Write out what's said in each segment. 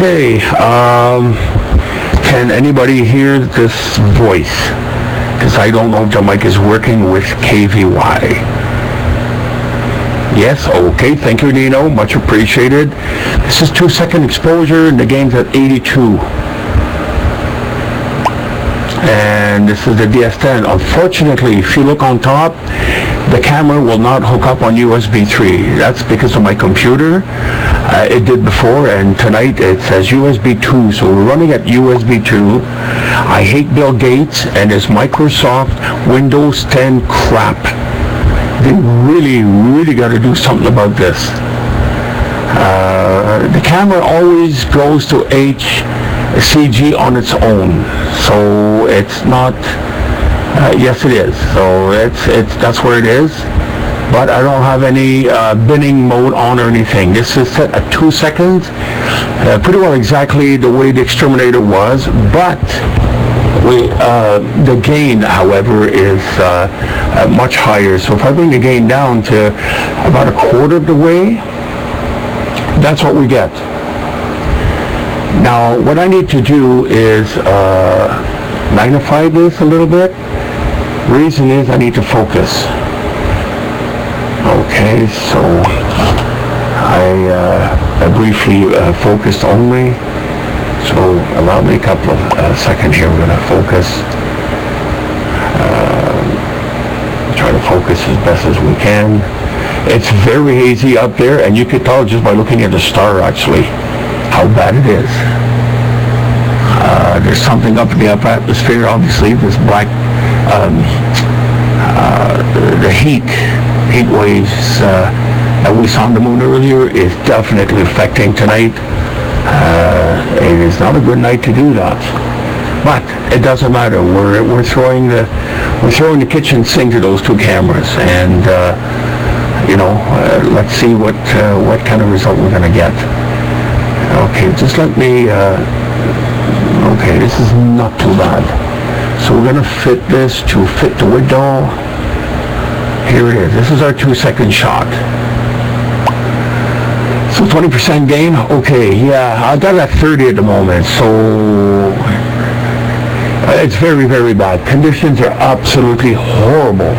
Okay, can anybody hear this voice? Because I don't know if the mic is working with KVY. Yes, okay, thank you, Nino, much appreciated. This is 2-second exposure, and the game's at 82. And this is the DS10. Unfortunately, if you look on top, the camera will not hook up on USB 3. That's because of my computer. It did before, and tonight it says USB 2, so we're running at USB 2. I hate Bill Gates and his Microsoft Windows 10 crap. They really got to do something about this. The camera always goes to HCG on its own, so it's not. Yes, it is. So that's where it is. But I don't have any binning mode on or anything. This is set at 2 seconds, pretty well exactly the way the Exterminator was. But the gain, however, is much higher. So if I bring the gain down to about a quarter of the way, that's what we get. Now, what I need to do is magnify this a little bit. Reason is I need to focus. Okay, so I briefly focused only. So allow me a couple of seconds here. We're going to focus. Try to focus as best as we can. It's very hazy up there, and you could tell just by looking at the star actually how bad it is. There's something up in the upper atmosphere, obviously. This black, the heat waves that we saw on the moon earlier is definitely affecting tonight. It is not a good night to do that, but it doesn't matter. We're throwing the kitchen sink to those two cameras, and let's see what kind of result we're going to get. Okay, just let me. Okay, this is not too bad. So we're going to fit this to fit the window. Here it is. This is our 2-second shot. So 20% gain. Okay, yeah, I got it at 30 at the moment. So it's very bad. Conditions are absolutely horrible.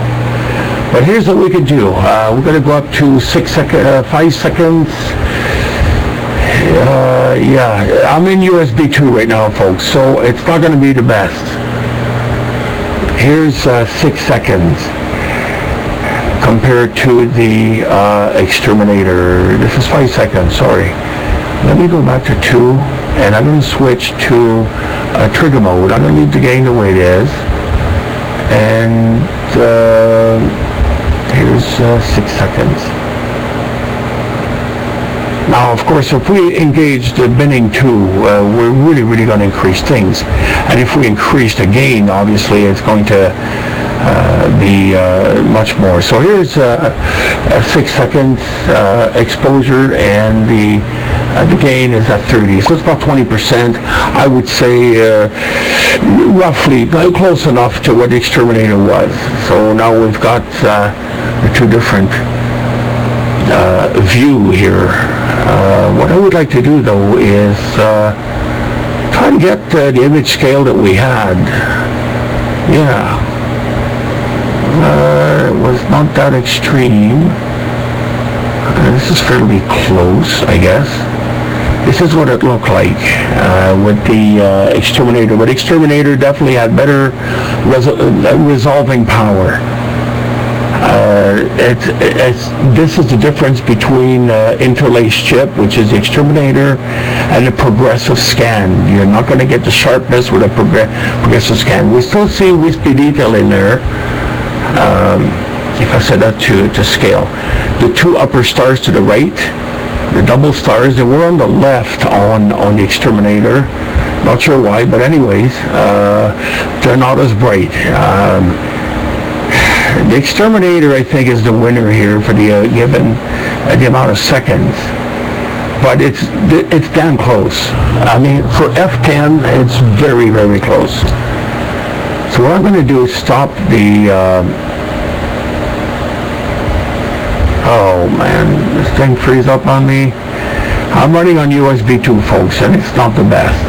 But here's what we can do. We're going to go up to 5 seconds. Yeah, I'm in USB 2 right now, folks, so it's not going to be the best. Here's 6 seconds compared to the Exterminator. This is 5 seconds, sorry. Let me go back to 2, and I'm going to switch to trigger mode. I'm going to leave the gain the way it is. And here's 6 seconds. Now, of course, if we engage the binning too, we're really going to increase things. And if we increase the gain, obviously, it's going to be much more. So here's a 6 seconds exposure, and the gain is at 30. So it's about 20%. I would say roughly close enough to what the Exterminator was. So now we've got the two different view here. What I would like to do, though, is try to get the image scale that we had. Yeah. It was not that extreme. This is fairly close, I guess. This is what it looked like with the Exterminator. But Exterminator definitely had better resolving power. This is the difference between interlaced chip, which is the Exterminator, and the progressive scan. You're not going to get the sharpness with a progressive scan. We still see wispy detail in there, if I set that to scale. The two upper stars to the right, the double stars, they were on the left on the Exterminator. Not sure why, but anyways, they're not as bright. The Exterminator, I think, is the winner here for the given the amount of seconds. But it's damn close. I mean, for F10, it's very close. So what I'm going to do is stop the... oh man, this thing frees up on me. I'm running on USB 2, folks, and it's not the best.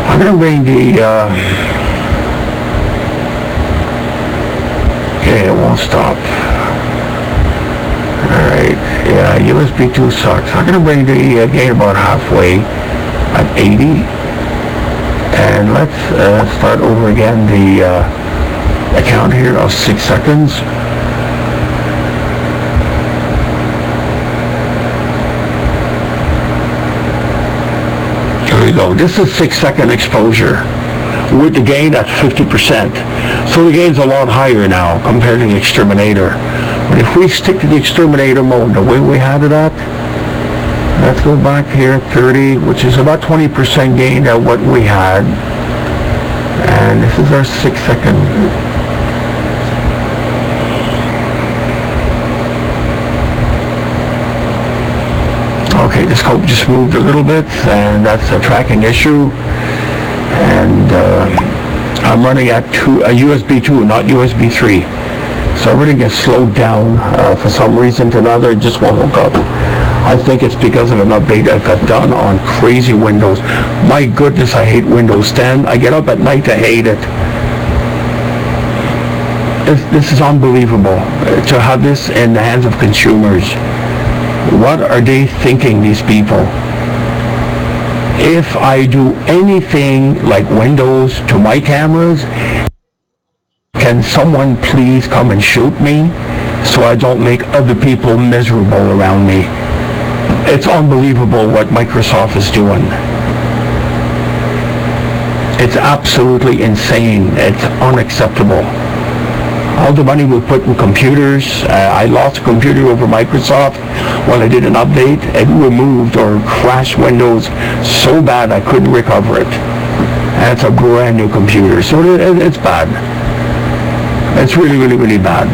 I'm going to bring the... okay, it won't stop. Alright, yeah, USB 2 sucks. I'm going to bring the gain about halfway at 80. And let's start over again the count here of 6 seconds. Here we go. This is 6-second exposure with the gain at 50%. So the gain's a lot higher now compared to the Exterminator. But if we stick to the Exterminator mode the way we had it at, let's go back here, 30, which is about 20% gain at what we had. And this is our 6-second. Okay, the scope just moved a little bit, and that's a tracking issue. And I'm running at USB 2, not USB 3. So everything gets slowed down for some reason to another. It just won't hook up. I think it's because of an update I got done on crazy Windows. My goodness, I hate Windows 10. I get up at night, I hate it. This is unbelievable to have this in the hands of consumers. What are they thinking, these people? If I do anything like Windows to my cameras, can someone please come and shoot me so I don't make other people miserable around me? It's unbelievable what Microsoft is doing. It's absolutely insane. It's unacceptable. All the money we put in computers, I lost a computer over Microsoft when I did an update. It removed or crashed Windows so bad I couldn't recover it. And it's a brand new computer, so it's bad. It's really, really, really bad.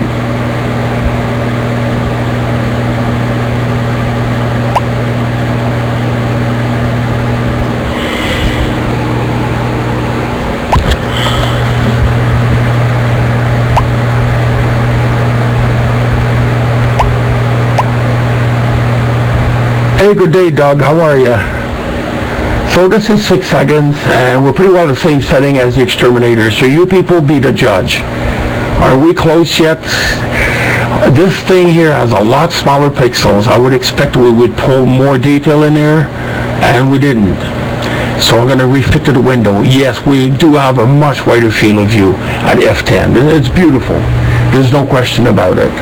Hey, good day, Doug. How are you? So this is 6 seconds, and we're pretty well the same setting as the Exterminator, so you people be the judge. Are we close yet? This thing here has a lot smaller pixels. I would expect we would pull more detail in there, and we didn't. So I'm going to refit to the window. Yes, we do have a much wider field of view at F10. It's beautiful. There's no question about it.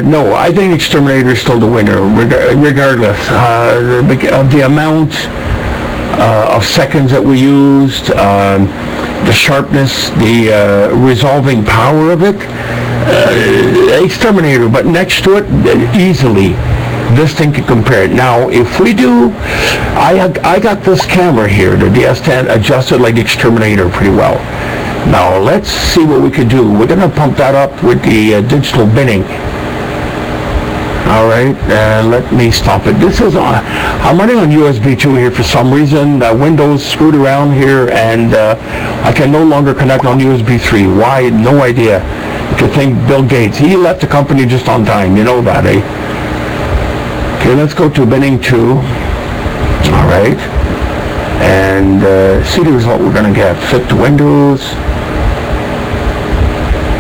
No, I think Exterminator is still the winner, regardless of the amount of seconds that we used, the sharpness, the resolving power of it. Exterminator, but next to it, easily, this thing can compare it. Now, if we do, I got this camera here, the DS10, adjusted like the Exterminator pretty well. Now, let's see what we can do. We're going to pump that up with the digital binning. Alright, let me stop it. This is on, I'm running on USB 2 here for some reason. Windows screwed around here, and I can no longer connect on USB 3. Why? No idea. You could think Bill Gates. He left the company just on time. You know that, eh? Okay, let's go to binning 2. Alright. And see the result we're going to get. Flip to Windows.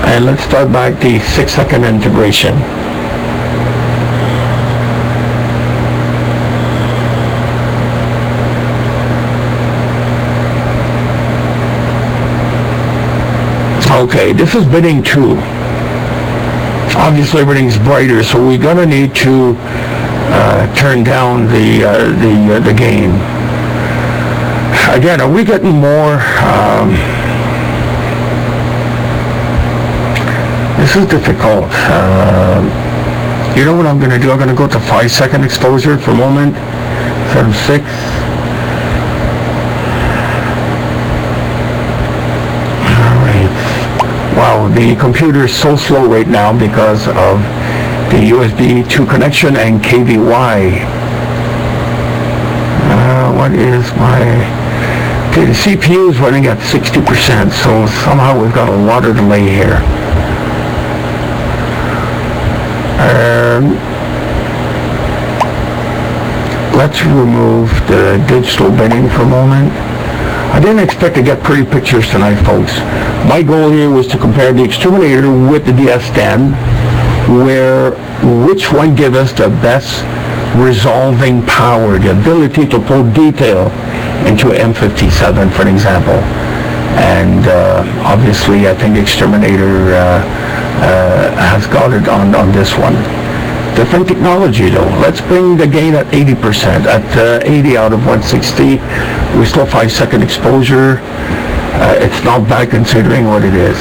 And let's start back the 6-second integration. Okay, this is binning 2. Obviously everything's brighter, so we're gonna need to turn down the gain. Again, are we getting more? This is difficult. You know what I'm gonna do? I'm gonna go to 5-second exposure for a moment instead of 6. Wow, the computer is so slow right now because of the USB 2 connection and KVY. What is my... Okay, the CPU is running at 60%, so somehow we've got a lot of delay here. let's remove the digital binning for a moment. I didn't expect to get pretty pictures tonight, folks. My goal here was to compare the Exterminator with the DS10, where which one gives us the best resolving power, the ability to pull detail into M57, for an example. And obviously, I think the Exterminator has got it on this one. Different technology though. Let's bring the gain at 80%. At 80 out of 160, we still 5-second exposure. It's not bad considering what it is.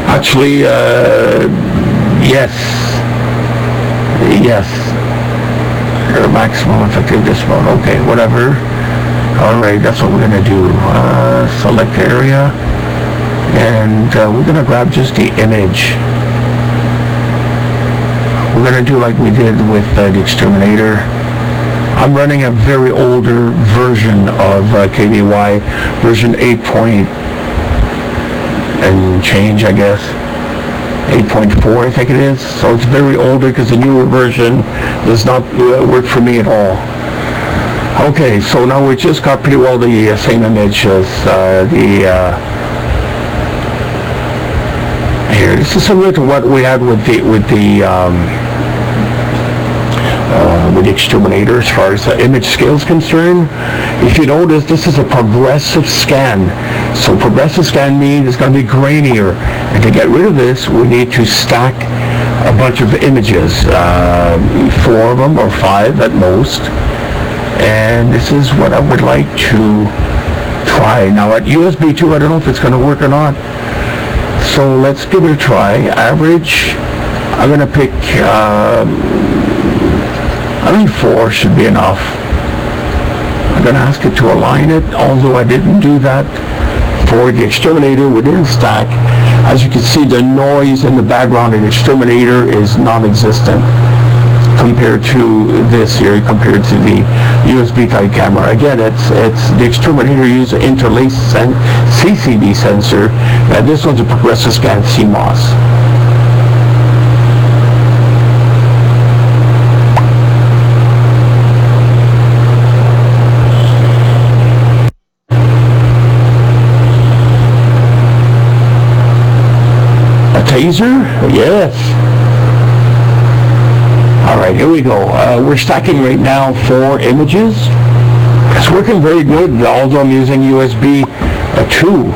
Actually, yes. Maximum effectiveness mode. Okay, whatever. Alright, that's what we're going to do. Select area. And we're going to grab just the image. We're going to do like we did with the Exterminator. I'm running a very older version of KDY, version 8 point and change, I guess. 8.4, I think it is. So it's very older because the newer version does not work for me at all. Okay, so now we just got pretty well the same image as here. This is similar to what we had with the Exterminator as far as the image scale is concerned. If you notice, this is a progressive scan. So progressive scan means it's going to be grainier. And to get rid of this, we need to stack a bunch of images, 4 of them or 5 at most. And this is what I would like to try. Now at USB 2, I don't know if it's going to work or not. So let's give it a try. Average, I'm going to pick, I think 4 should be enough. I'm going to ask it to align it, although I didn't do that for the Exterminator. We didn't stack. As you can see, the noise in the background of the Exterminator is non-existent compared to this here, compared to the USB type camera. Again, it's the Exterminator uses an interlaced CCD sensor, and this one's a progressive scan CMOS. Taser? Yes. Alright, here we go. We're stacking right now 4 images. It's working very good, although I'm using USB 2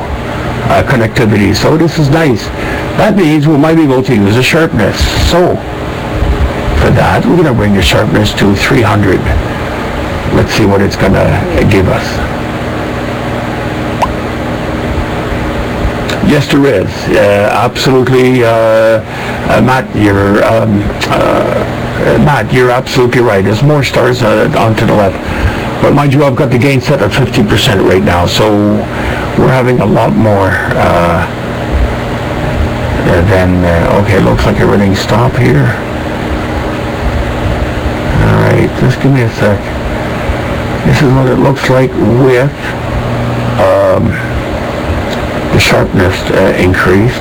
connectivity, so this is nice. That means we might be able to use the sharpness. So, for that, we're going to bring the sharpness to 300. Let's see what it's going to give us. Yes, there is. Absolutely, Matt, you're absolutely right. There's more stars onto the left. But mind you, I've got the gain set at 50% right now, so we're having a lot more than, okay, looks like everything's stopped here. Alright, just give me a sec. This is what it looks like with the sharpness increased,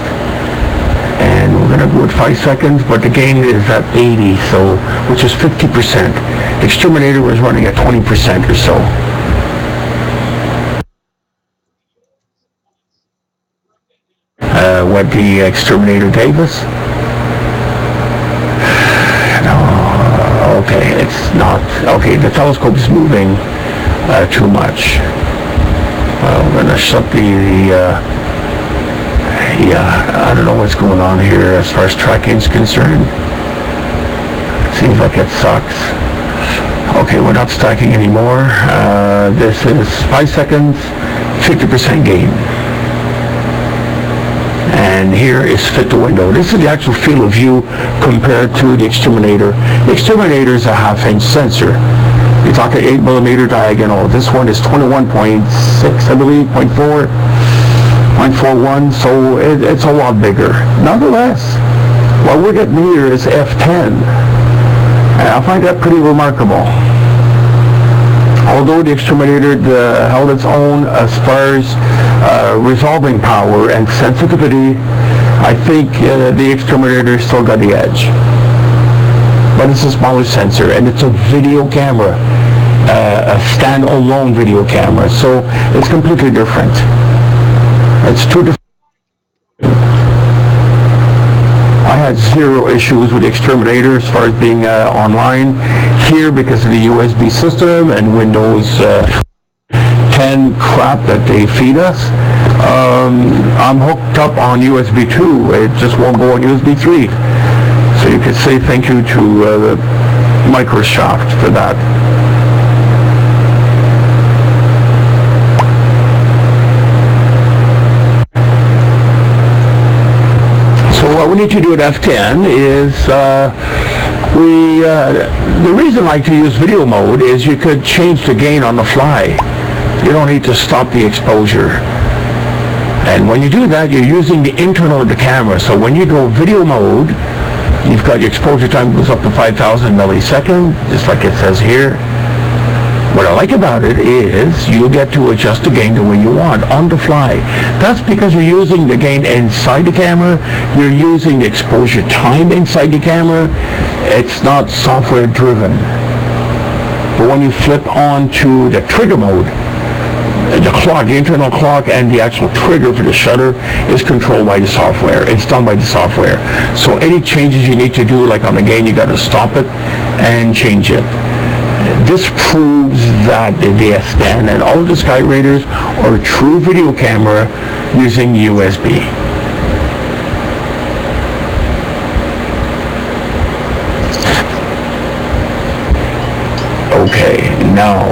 and we're going to go at 5 seconds, but the gain is at 80, so which is 50%. Exterminator was running at 20% or so. What the Exterminator gave us? No, okay, it's not. Okay, the telescope is moving too much. I'm going to shut yeah, I don't know what's going on here as far as tracking is concerned. Seems like it sucks. Okay, we're not stacking anymore. This is 5 seconds, 50% gain. And here is fit to window. This is the actual field of view compared to the Exterminator. The Exterminator is a half-inch sensor. You're talking 8mm diagonal. This one is 21.6, I believe, 0.41, so it's a lot bigger. Nonetheless, what we're getting here is F10. And I find that pretty remarkable. Although the exterminator held its own as far as resolving power and sensitivity, I think the exterminator still got the edge. But it's a smaller sensor, and it's a video camera, a stand-alone video camera, so it's completely different. It's two different. I had zero issues with the exterminator as far as being online here because of the USB system and Windows 10 crap that they feed us. I'm hooked up on USB 2. It just won't go on USB 3. So you could say thank you to Microsoft for that. What we need to do at F10 is the reason I like to use video mode is you could change the gain on the fly. You don't need to stop the exposure. And when you do that, you're using the internal of the camera. So when you go video mode, you've got your exposure time goes up to 5,000 milliseconds, just like it says here. What I like about it is you get to adjust the gain the way you want on the fly. That's because you're using the gain inside the camera. You're using the exposure time inside the camera. It's not software driven. But when you flip on to the trigger mode, the clock, the internal clock, and the actual trigger for the shutter is controlled by the software. It's done by the software. So any changes you need to do, like on the gain, you got to stop it and change it. This proves that the DS10 and all of the Sky Raiders are a true video camera using USB. Okay, now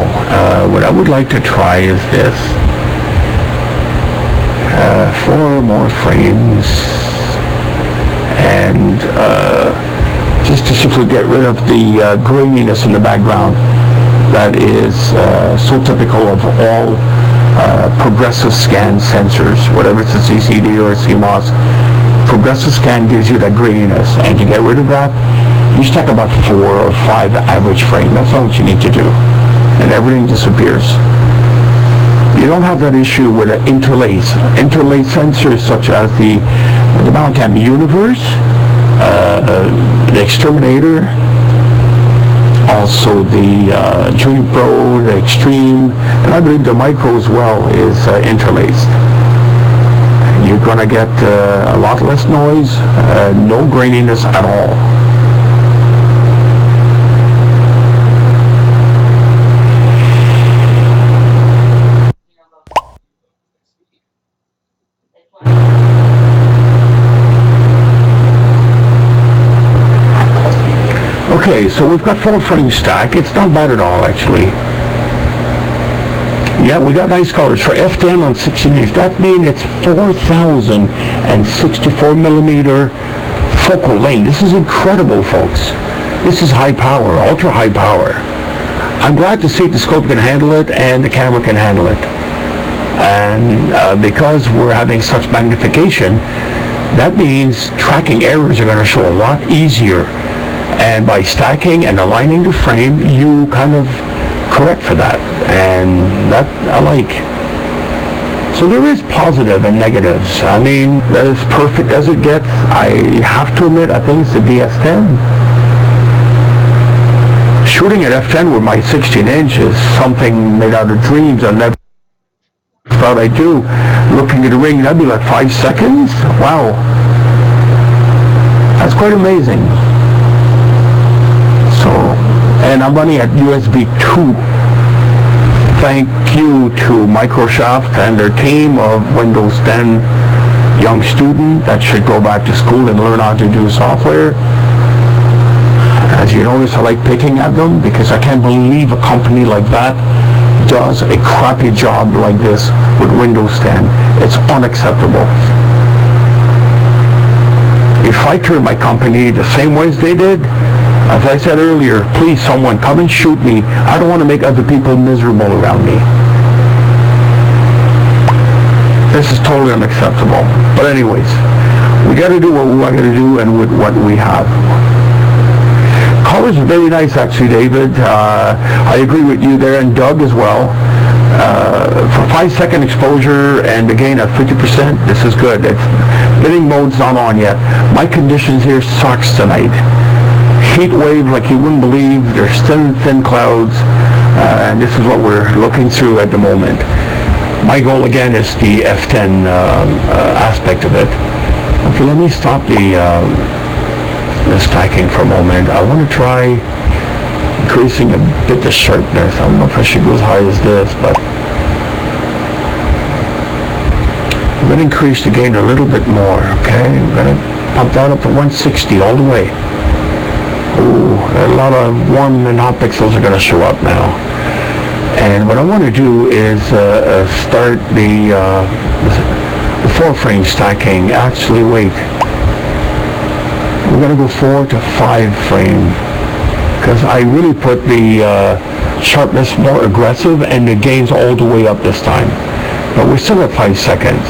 what I would like to try is this. 4 more frames, and just to simply get rid of the graininess in the background that is so typical of all progressive scan sensors, whatever it's a CCD or a CMOS. Progressive scan gives you that graininess, and to get rid of that, you stack about 4 or 5 average frame. That's all what you need to do, and everything disappears. You don't have that issue with an interlace sensors such as the Mallin Universe, the Exterminator, also the Junior Pro, the Extreme, and I believe the Micro as well is interlaced. You're going to get a lot less noise, no graininess at all. Okay, so we've got 4 frame stack. It's not bad at all, actually. Yeah, we got nice colors. For F10 on 16 inch, that means it's 4,064 millimeter focal length. This is incredible, folks. This is high power, ultra high power. I'm glad to see the scope can handle it and the camera can handle it. And because we're having such magnification, that means tracking errors are going to show a lot easier. And by stacking and aligning the frame, you kind of correct for that, and that I like. So there is positive and negatives. I mean, as perfect as it gets, I have to admit, I think it's the DS10. Shooting at F10 with my 16 inch is something made out of dreams. I never thought I'd do. Looking at the ring, that'd be like 5 seconds. Wow, that's quite amazing. And I'm running at USB 2. Thank you to Microsoft and their team of Windows 10 young student that should go back to school and learn how to do software. As you notice, I like picking at them because I can't believe a company like that does a crappy job like this with Windows 10. It's unacceptable. If I turn my company the same way as they did, as I said earlier, please someone come and shoot me. I don't want to make other people miserable around me. This is totally unacceptable. But anyways, we got to do what we got to do and with what we have. Color was very nice actually, David. I agree with you there, and Doug as well. For 5-second exposure and again at 50%, this is good. Binning mode's not on yet. My conditions here sucks tonight. Heat wave like you wouldn't believe. There's thin clouds, and this is what we're looking through at the moment. My goal again is the F10 aspect of it. Okay, let me stop the stacking for a moment. I want to try increasing a bit the sharpness. I don't know if I should go as high as this, but I'm going to increase the gain a little bit more, okay? I'm going to pump that up to 160 all the way. Ooh, a lot of warm and hot pixels are going to show up now. And what I want to do is start the 4-frame stacking. Actually, wait. We're going to go 4 to 5-frame because I really put the sharpness more aggressive and the gains all the way up this time. But we're still at 5 seconds.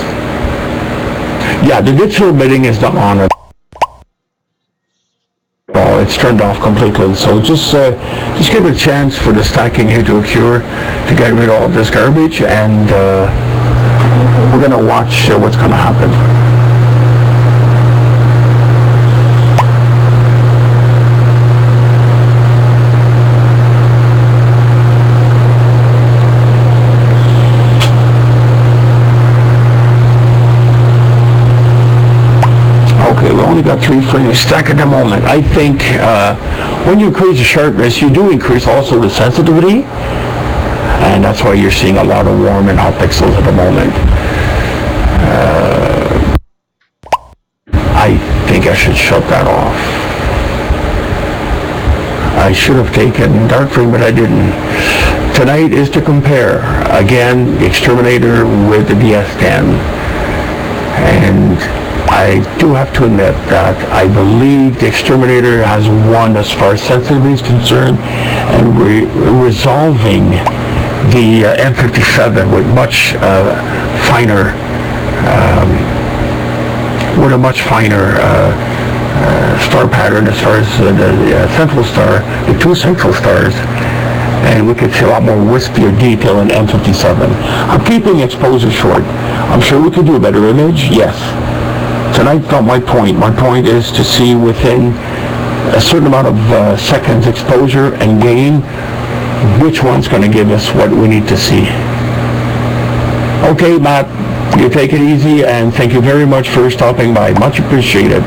Yeah, the digital bidding is not on it. Oh, it's turned off completely. So just give it a chance for the stacking here to occur, to get rid of all this garbage, and we're going to watch what's going to happen. We got 3 frames stacked at the moment. I think when you increase the sharpness, you do increase also the sensitivity, and that's why you're seeing a lot of warm and hot pixels at the moment. I think I should shut that off. I should have taken dark frame, but I didn't. Tonight is to compare again the Exterminator with the DS10, and I do have to admit that I believe the Exterminator has won as far as sensitivity is concerned, and resolving the M57 with much finer, with a much finer star pattern as far as the central star, the 2 central stars, and we could see a lot more wispier detail in M57. I'm keeping exposure short. I'm sure we could do a better image, yes. Tonight's not my point. My point is to see within a certain amount of seconds exposure and gain which one's going to give us what we need to see. Okay, Matt, you take it easy, and thank you very much for stopping by. Much appreciated.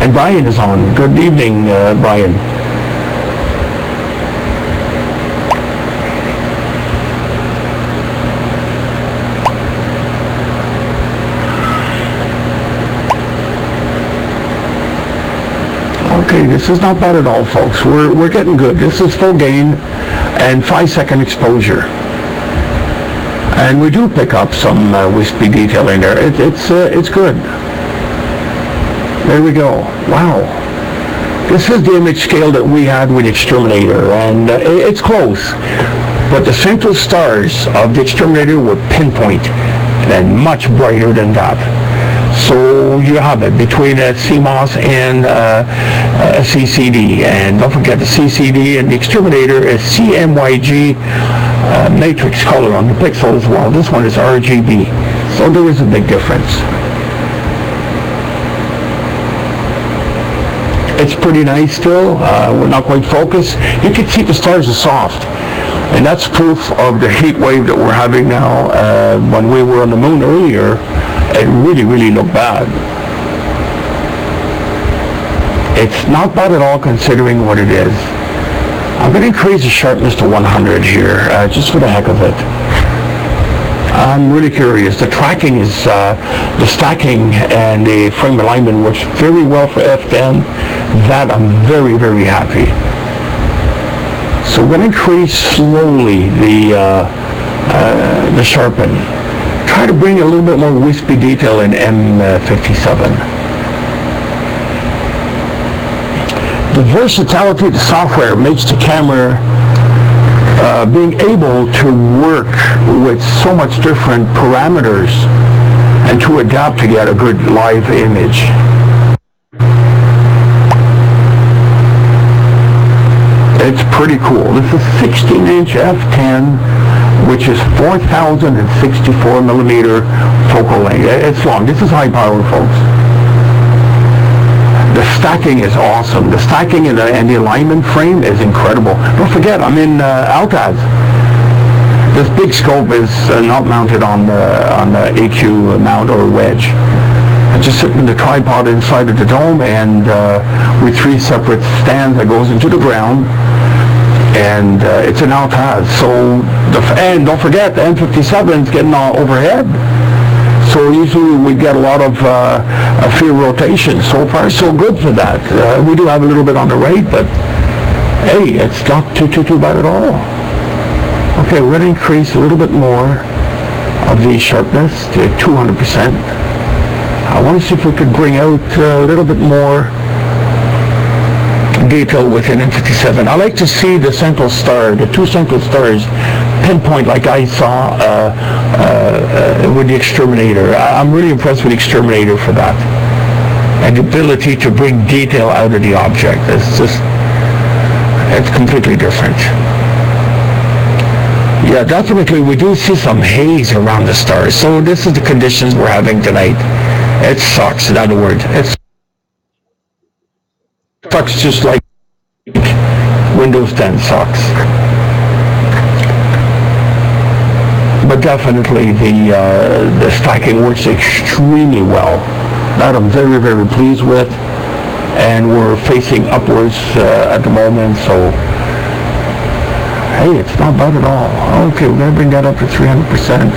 And Brian is on. Good evening, Brian. Okay, this is not bad at all, folks. We're getting good. This is full gain and 5-second exposure, and we do pick up some wispy detail in there. It's good. There we go. Wow. This is the image scale that we had with Exterminator, and it's close. But the central stars of the Exterminator were pinpoint and much brighter than that. So you have it between a CMOS and a CCD. And don't forget the CCD and the Exterminator is CMYG matrix color on the pixel as well. This one is RGB. So there is a big difference. It's pretty nice still. We're not quite focused. You can see the stars are soft. And that's proof of the heat wave that we're having now. When we were on the moon earlier, it really looked bad. It's not bad at all considering what it is. I'm going to increase the sharpness to 100 here, just for the heck of it. I'm really curious. The tracking is, the stacking and the frame alignment works very well for F10. That I'm very happy. So we're going to increase slowly the sharpen. Try to bring a little bit more wispy detail in M57. The versatility of the software makes the camera being able to work with so much different parameters and to adapt to get a good live image. It's pretty cool. This is 16-inch f10, which is 4,064 millimeter focal length. It's long. This is high power, folks. The stacking is awesome. The stacking and the alignment frame is incredible. Don't forget, I'm in Altaz. This big scope is not mounted on the AQ mount or wedge. I just sit in the tripod inside of the dome, and with 3 separate stands that goes into the ground, and it's an Altaz. So, and don't forget, the M57 is getting overhead. So usually we get a lot of field rotation. So far, so good for that. We do have a little bit on the right, but hey, it's not too bad at all. Okay, we're going to increase a little bit more of the sharpness to 200%. I want to see if we could bring out a little bit more detail within M57. I like to see the central star, the 2 central stars, pinpoint like I saw with the Exterminator. I'm really impressed with the Exterminator for that. And the ability to bring detail out of the object. It's completely different. Yeah, definitely we do see some haze around the stars. So this is the conditions we're having tonight. It sucks, in other words. It sucks just like Windows 10 sucks. But definitely the stacking works extremely well. That I'm very, very pleased with. And we're facing upwards at the moment, so hey, it's not bad at all. Okay, we're going to bring that up to 300%.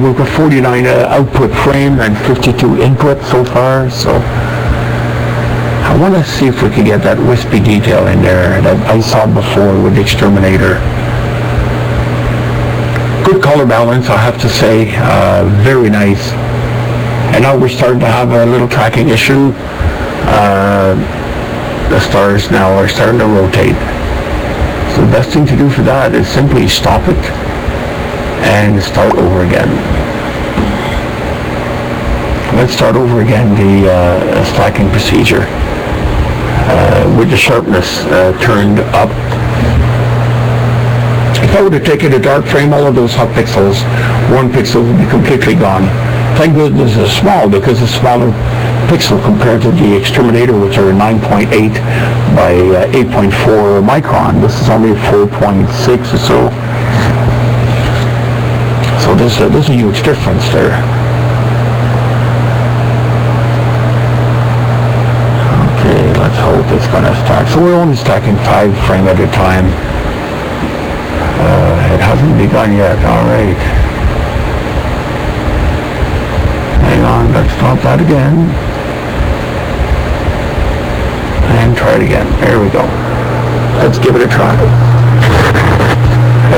We've got 49 output frame and 52 input so far, so I want to see if we can get that wispy detail in there that I saw before with the Exterminator. Good color balance, I have to say, very nice. And now we're starting to have a little tracking issue. The stars now are starting to rotate. So the best thing to do for that is simply stop it and start over again. Let's start over again the stacking procedure with the sharpness turned up. If I were to take it a dark frame, all of those hot pixels, 1 pixel would be completely gone. Thank goodness it's small, because it's smaller pixel compared to the Exterminator, which are 9.8 by 8.4 micron. This is only 4.6 or so. So there's a huge difference there. Okay, let's hope it's going to stack. So we're only stacking 5 frames at a time. It hasn't begun yet. All right. Hang on, let's stop that again. And try it again. There we go. Let's give it a try.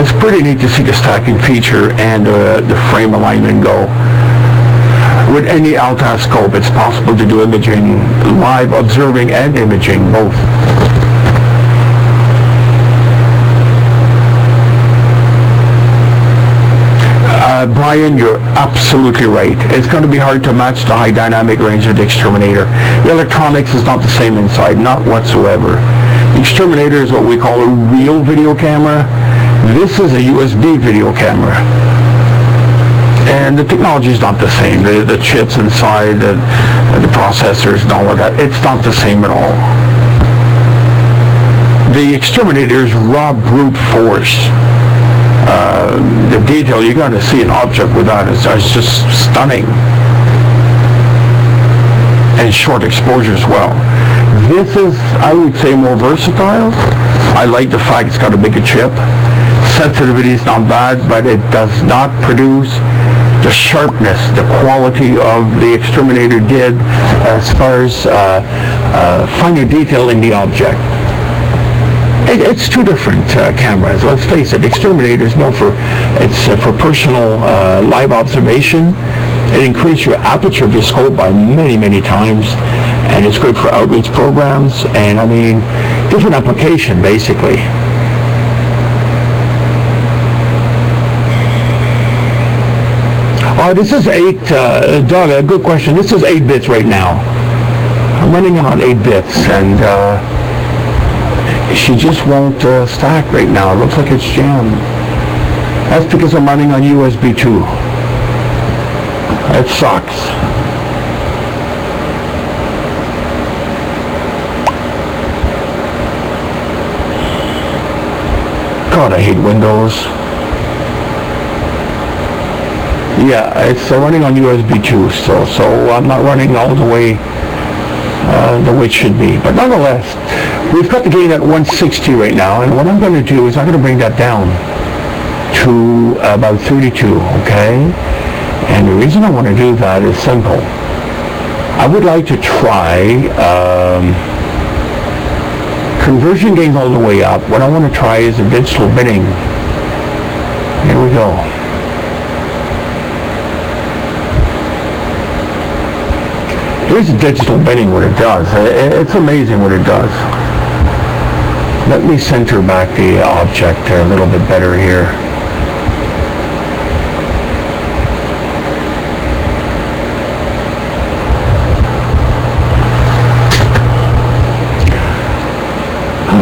It's pretty neat to see the stacking feature and the frame alignment go. With any Altaz scope, it's possible to do imaging, live observing and imaging both. Brian, you're absolutely right. It's going to be hard to match the high dynamic range of the Exterminator. The electronics is not the same inside, not whatsoever. The Exterminator is what we call a real video camera. This is a USB video camera. And the technology is not the same. The chips inside, the processors and all of that, it's not the same at all. The Exterminator is raw brute force. The detail you're going to see an object with that is just stunning, and short exposure as well. This is, I would say, more versatile. I like the fact it's got a bigger chip. Sensitivity is not bad, but it does not produce the sharpness, the quality of the Exterminator did as far as finer detail in the object. It's 2 different cameras. Let's face it, Exterminator is known for personal live observation. It increases your aperture of your scope by many, many times, and it's good for outreach programs and, I mean, different application basically. This is 8, Doug, a good question. This is 8 bits right now. I'm running on 8 bits, and she just won't stack right now. It looks like it's jammed. That's because I'm running on USB 2. It sucks. God, I hate Windows. Yeah, it's running on USB 2 still, so I'm not running all the way it should be. But nonetheless, we've got the gain at 160 right now, and what I'm going to do is I'm going to bring that down to about 32, okay? And the reason I want to do that is simple. I would like to try conversion gains all the way up. What I want to try is a digital binning. Here we go. Here's a digital binning, what it does. It's amazing what it does. Let me center back the object a little bit better here.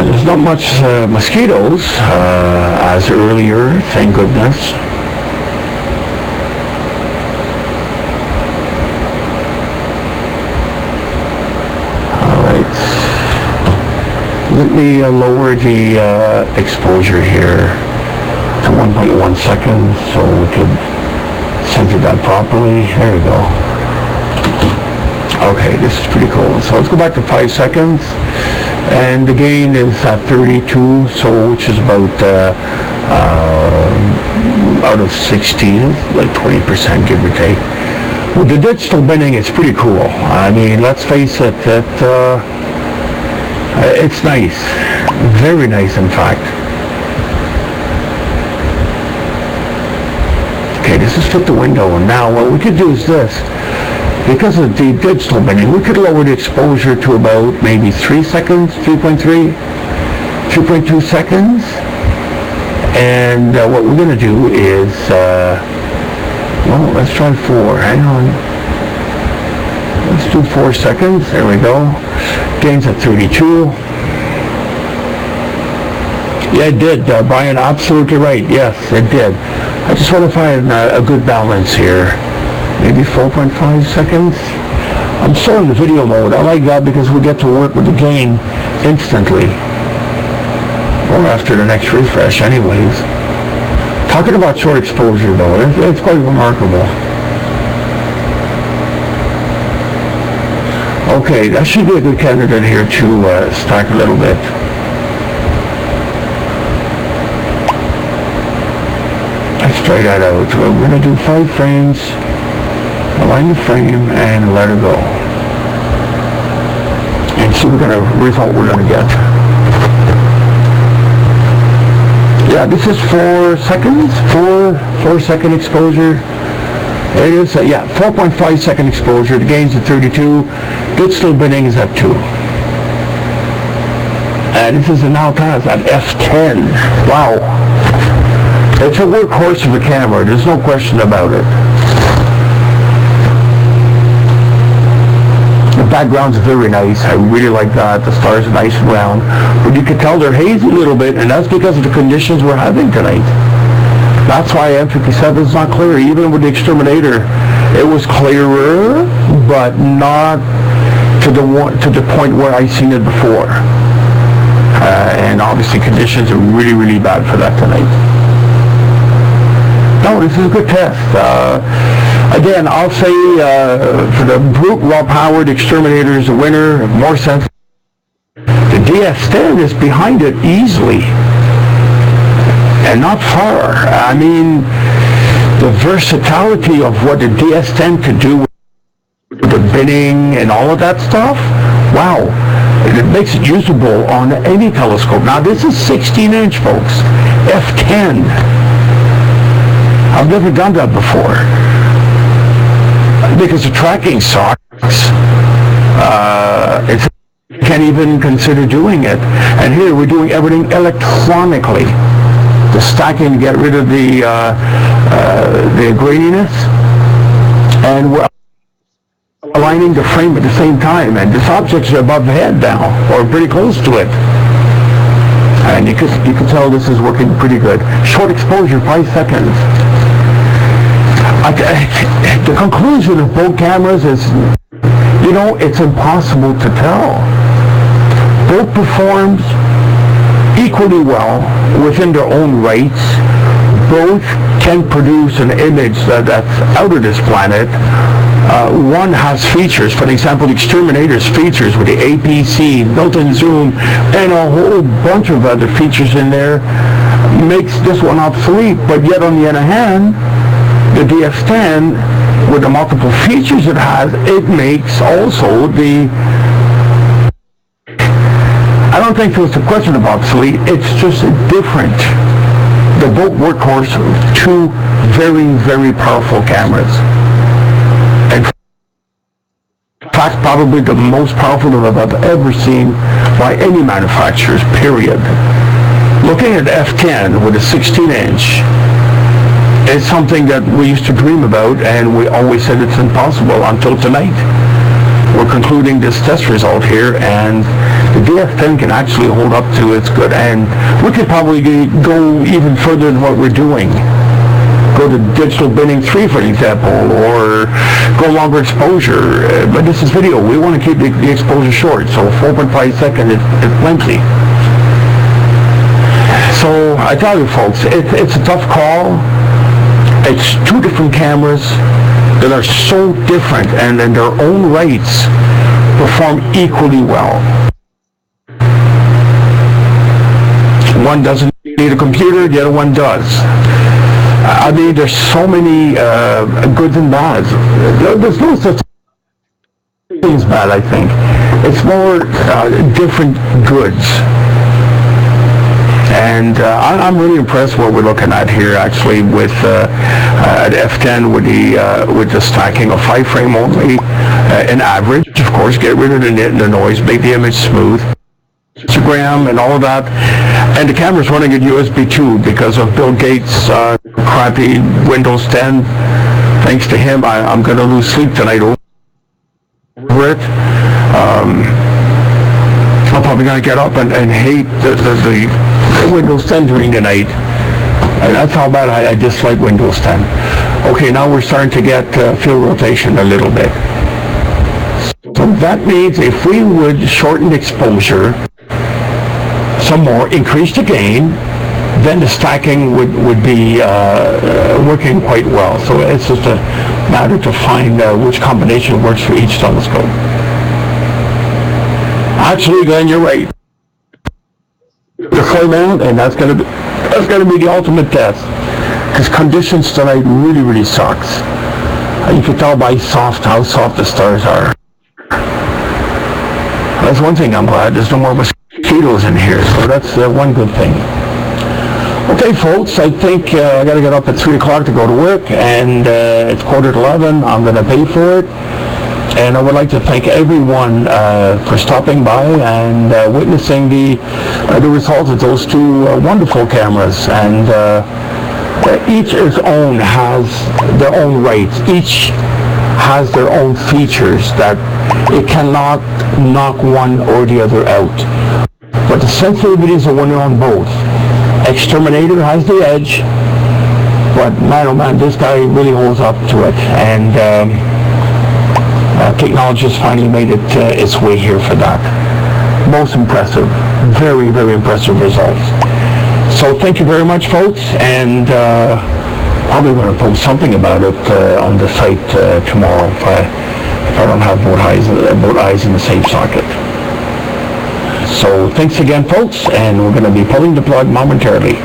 There's not much mosquitoes as earlier, thank goodness. Let me lower the exposure here to 1.1 seconds so we could center that properly. There we go. Okay, this is pretty cool. So let's go back to 5 seconds. And the gain is at 32, so which is about out of 60, like 20%, give or take. With the digital binning, it's pretty cool. I mean, let's face it, it's nice, very nice in fact. Okay, this is flip the window, and now what we could do is this. Because of the digital binning, we could lower the exposure to about maybe 3 seconds, 3.3, 3.2 seconds. And what we're going to do is, well, let's try 4, hang on. Let's do 4 seconds, there we go. Gains at 32. Yeah, it did, Brian, absolutely right. Yes, it did. I just want to find a good balance here. Maybe 4.5 seconds. I'm still in the video mode. I like that because we get to work with the gain instantly. Or after the next refresh anyways. Talking about short exposure though, it's quite remarkable. Okay, that should be a good candidate here to stack a little bit. Let's try that out. We're going to do 5 frames, align the frame, and let it go. And see what kind of result we're going to get. Yeah, this is 4 seconds, 4 second exposure. It is, yeah, 4.5 second exposure. The gain's at 32. Digital binning is at 2. And this is an Alcaz at F10. Wow. It's a workhorse of a camera. There's no question about it. The background's very nice. I really like that. The stars are nice and round. But you can tell they're hazy a little bit, and that's because of the conditions we're having tonight. That's why M57 is not clear. Even with the Exterminator, it was clearer, but not to the point where I've seen it before. And obviously conditions are really, really bad for that tonight. No, this is a good test. Again, I'll say for the brute raw-powered Exterminator is the winner, more sense. The DS10 is behind it easily. And not far. I mean, the versatility of what the DS10 could do with the binning and all of that stuff, wow. It makes it usable on any telescope. Now, this is 16-inch, folks. F10. I've never done that before. Because the tracking sucks. You can't even consider doing it. And here we're doing everything electronically. The stacking to get rid of the graininess, and we're aligning the frame at the same time, and this object's above the head now, or pretty close to it. And you can tell this is working pretty good. Short exposure, 5 seconds. The conclusion of both cameras is, it's impossible to tell. Both performed equally well within their own rights. Both can produce an image that's out of this planet. One has features, for example, the Exterminator's features with the APC, built-in zoom, and a whole bunch of other features in there makes this one obsolete. But yet, on the other hand, the DX10, with the multiple features it has, it makes also I don't think it's a question of obsolete, it's just different. The both workhorse, two very, very powerful cameras. In fact, probably the most powerful that I've ever seen by any manufacturers, period. Looking at F10 with a 16-inch, it's something that we used to dream about, and we always said it's impossible until tonight. We're concluding this test result here, and the DF10 can actually hold up to its good, and we could probably go even further than what we're doing. Go to digital binning 3, for example, or go longer exposure. But this is video. We want to keep the exposure short, so 4.5 seconds is plenty. So I tell you, folks, it's a tough call. It's two different cameras that are so different and in their own rights perform equally well. One doesn't need a computer, the other one does. I mean, there's so many goods and bads. There's no such thing as bad, I think. It's more different goods. And I'm really impressed what we're looking at here, actually, with F10 with the stacking of 5 frame only, an average, of course, get rid of the noise, make the image smooth, Instagram and all of that, and the camera's running at USB 2 because of Bill Gates' crappy Windows 10. Thanks to him, I'm going to lose sleep tonight over it. I'm probably going to get up and hate the Windows 10 during the night. That's how bad I dislike Windows 10. Okay, now we're starting to get field rotation a little bit. So that means if we would shorten exposure some more, increase the gain, then the stacking would be working quite well. So it's just a matter to find which combination works for each telescope. Actually, Glenn, you're right. The full mount, and that's gonna be the ultimate test. Because conditions tonight really sucks. You can tell by how soft the stars are. That's one thing I'm glad. There's no more mosquitoes in here, so that's one good thing. Okay, folks, I think I got to get up at 3 o'clock to go to work, and it's 11:15. I'm going to pay for it. And I would like to thank everyone for stopping by and witnessing the results of those two wonderful cameras. And each its own has their own rights. Each has their own features that it cannot knock one or the other out. But the sensitivity is a winner on both. Exterminator has the edge, but man, oh man, this guy really holds up to it. And technology has finally made it its way here for that. Most impressive, very impressive results. So thank you very much, folks, and probably going to post something about it on the site tomorrow if I don't have both eyes in the same socket. So thanks again, folks, and we're going to be pulling the plug momentarily.